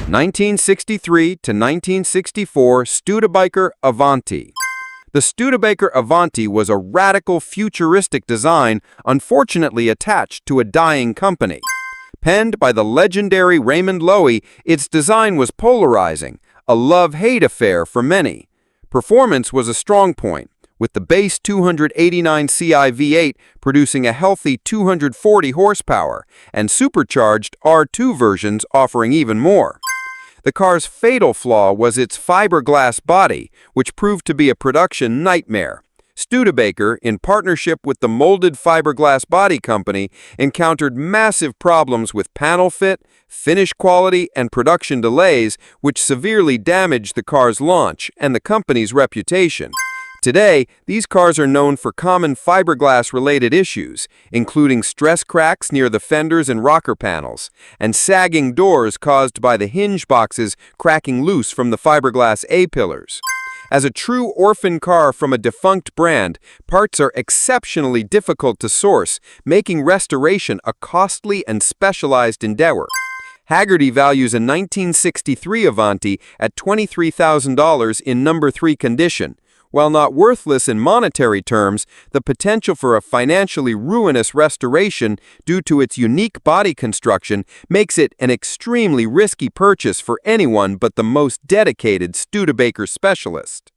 1963 to 1964 Studebaker Avanti. The Studebaker Avanti was a radical futuristic design unfortunately attached to a dying company. Penned by the legendary Raymond Loewy, its design was polarizing, a love-hate affair for many. Performance was a strong point, with the base 289 Ci V8 producing a healthy 240 horsepower, and supercharged R2 versions offering even more. The car's fatal flaw was its fiberglass body, which proved to be a production nightmare. Studebaker, in partnership with the molded fiberglass body company, encountered massive problems with panel fit, finish quality, and production delays, which severely damaged the car's launch and the company's reputation. Today, these cars are known for common fiberglass-related issues, including stress cracks near the fenders and rocker panels, and sagging doors caused by the hinge boxes cracking loose from the fiberglass A-pillars. As a true orphan car from a defunct brand, parts are exceptionally difficult to source, making restoration a costly and specialized endeavor. Hagerty values a 1963 Avanti at $23,000 in number 3 condition. While not worthless in monetary terms, the potential for a financially ruinous restoration due to its unique body construction makes it an extremely risky purchase for anyone but the most dedicated Studebaker specialist.